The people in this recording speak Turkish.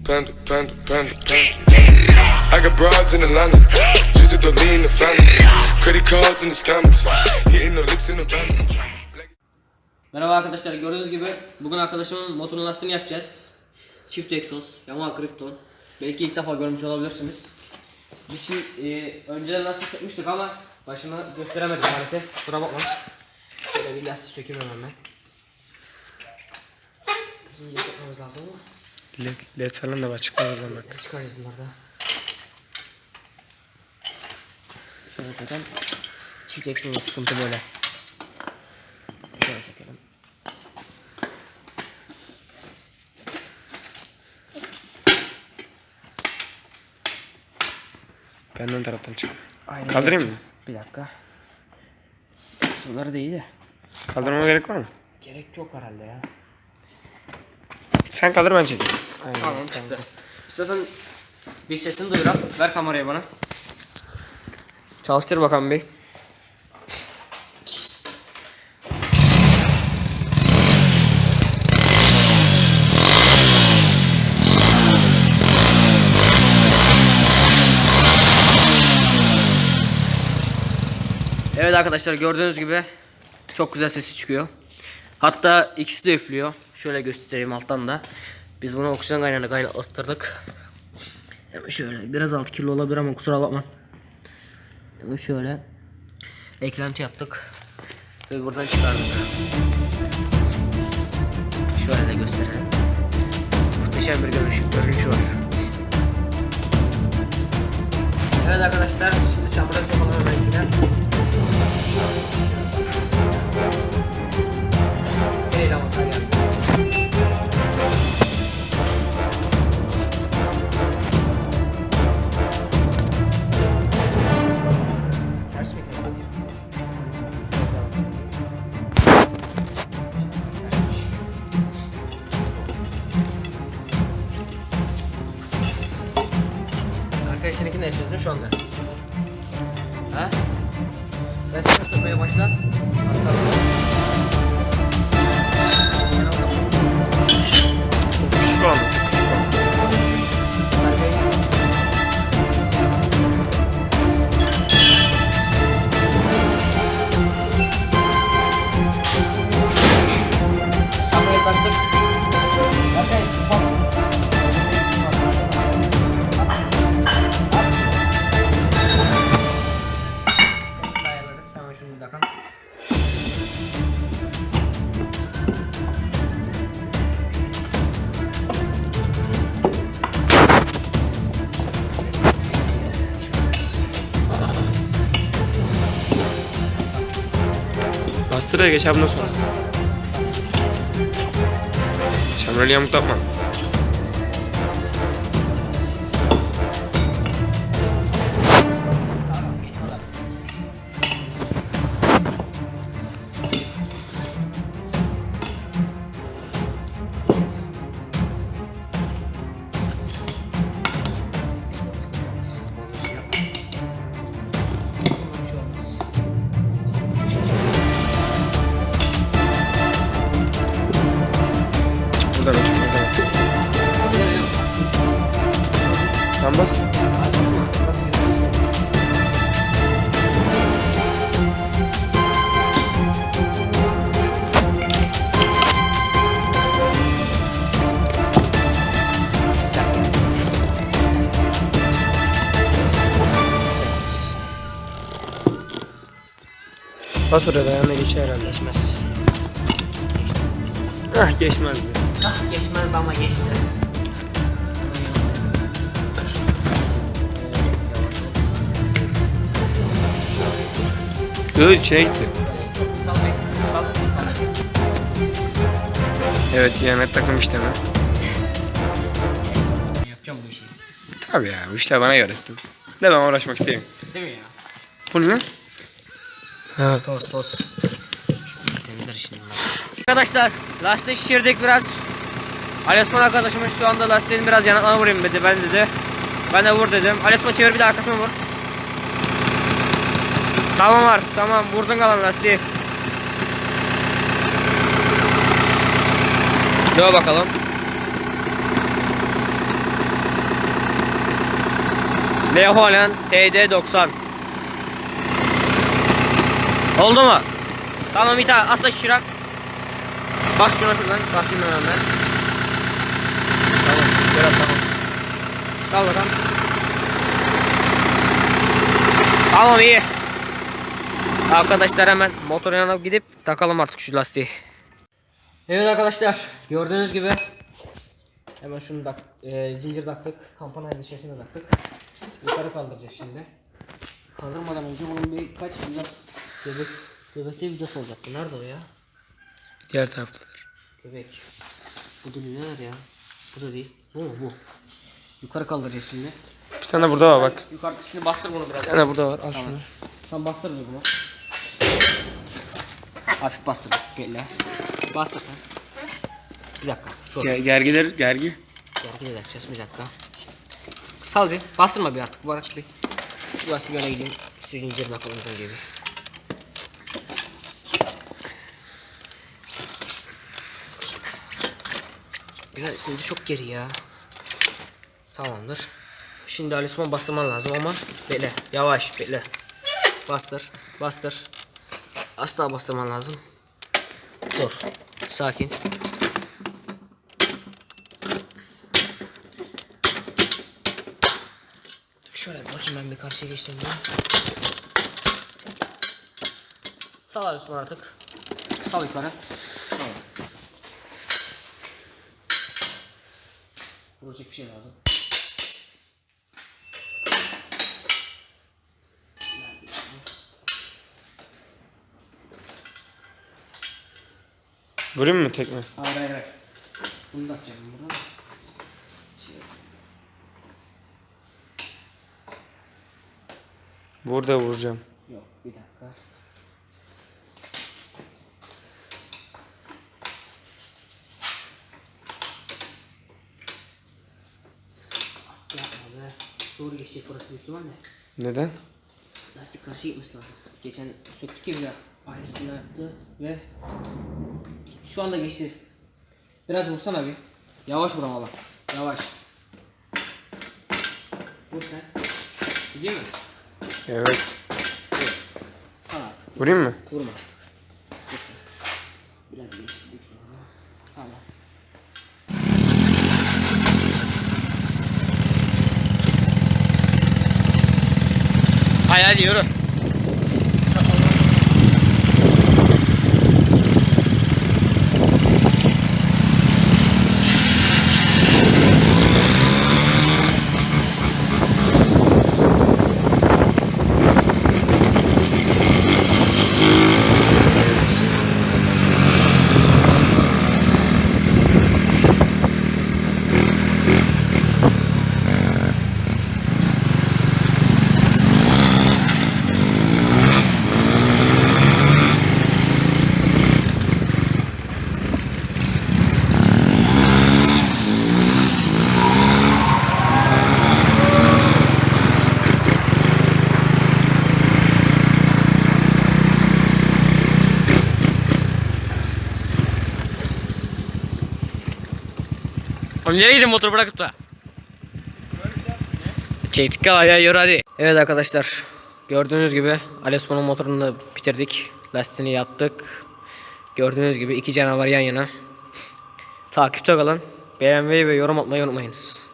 Panda, panda, panda, panda. I got broads in Atlanta, just to the lean the family. Credit cards in the scammers, hitting the licks in the van. Merhaba arkadaşlar, gördüğünüz gibi bugün arkadaşımın motorun lastiğini yapacağız. Çift egzoz, Yamaha Krypton. Belki ilk defa görmüş olabilirsiniz. Biz şimdi önceden lastik sökmüştük ama başını gösteremedik maalesef. Kusura bakma. Şöyle bir lastik sökeyim hemen ben. Zincir sökmemiz lazım mı? LED falan da var, çıkmaz oradan bak. Çıkaracağız bunları da. Şöyle sökelim. Çift egzozun sıkıntı böyle. Şöyle sökelim. Ben ön taraftan çık. Aynen. Kaldırayım evet. mı? Bir dakika. Suları da iyi de. Kaldırmama gerek var mı? Gerek yok herhalde ya. Sen kaldır, ben çekeyim. Aynen. Tamam, çıktı. İstersen bir sesini duyuram. Ver kamerayı bana. Çalıştır bakalım bir. Evet arkadaşlar, gördüğünüz gibi çok güzel sesi çıkıyor. Hatta ikisi de üflüyor. Şöyle göstereyim alttan da. Biz bunu oksijen kaynağına kaynattırdık. Hemen şöyle biraz 6 kilo olabilir ama kusura bakma. Hemen şöyle eklenti yaptık ve buradan çıkardık. Şöyle de gösterelim. Muhteşem bir görünüşü var. Evet arkadaşlar, şimdi çamura sokalım hemen içine. Arkadaşlarınkini yapacağız değil mi şu anda? Ha? Sen şimdi sokmaya başla. Küçük olan mesela, küçük olan. Kafayı taktık. Bastıraya geç abi, nasıl olsun? Şamreli yamuklatma. Buradan ötürüm, buradan. Tamam, bas. Bas oraya, dayanına geçer herhalde. Geçmez. Ah, geçmez. Ah, geçmez ama geçti. İçine gitti. Çok sal bekle. Sal. Evet, yani takım işte mi? Yapacağım bu işi. Tabii ya, bu işler bana göre istedim. De ben uğraşmak isteyeyim. Değil mi ya? Bu ne lan? Ha. Toz. Temizler şimdi. Arkadaşlar, lastiği şişirdik biraz. Ali Osman arkadaşımız şu anda lastiğini biraz yanaklarına vurayım dedi. Ben de vur dedim. Ali Osman çevir, bir de arkasına vur. Tamam var. Tamam, vurdun kalan lastiği. Döv bakalım. Leholen TD90. Oldu mu? Tamam, bir tane asla şirak. Bas şuna şuradan. Basayım hemen ben. Tamam. Biraz tamam. Sal bakalım. Tamam, iyi. Arkadaşlar hemen motor yanına gidip takalım artık şu lastiği. Evet arkadaşlar, gördüğünüz gibi hemen şunu da zincir taktık, kampanyanın içerisine taktık. Yukarı kaldıracağız şimdi. Kaldırmadan önce bunun birkaç biraz göbekte vidası olacaktı. Nerede o ya? Diğer taraftadır. Göbek. Bu da neler ya? Bu da değil. Bu mu bu? Yukarı kaldıracağız şimdi. Bir tane burada var bak. Yukarı şimdi bastır bunu biraz. Bir tane burada var. Al şunu. Sen bastır bir bunu. Hafif bastır. Bekle. Bastır sen. Bir dakika. Dur. Gergi. Gergin edeceğiz, bir dakika. Sal bir. Bastırma bir artık. Bırak bir. Şu lastiği öne gideyim. Şu zinciri takalım önce bir. Güzel, şimdi çok geri ya. Tamamdır. Şimdi alisman bastırman lazım ama bekle. Yavaş bekle. Bastır. Bastır. Asla bastırman lazım. Dur. Sakin. Şöyle bakayım, ben bir karşıya geçtim diye. Sal alisman artık. Sal yukarı. Tamam. Vuracak bir şey lazım. Vurayım mı tekme? Hayır. Bunu da atacağım buradan. Burada vuracağım. Yok, bir dakika. Yapma be. Doğru geçecek burası büyük ihtimalle. Neden? Lastik karşı gitmesi lazım. Geçen söktük ya bir daha. Aynısını yaptı ve şu anda geçti. Biraz vursana bir. Yavaş vur ama bak. Yavaş. Vur sen. Gidiyor mu? Evet. Sal artık. Vurayım mı? Vurma artık. Vur sen. Biraz geçtik sonra. Tamam. Hadi yürü. Oğlum nereye gidin motoru bırakıp da? Çektik ya, yürü hadi. Evet arkadaşlar, gördüğünüz gibi Alespo'nun motorunu da bitirdik. Lastiğini yaptık. Gördüğünüz gibi iki canavar yan yana. Takipte kalın. Beğenmeyi ve yorum atmayı unutmayınız.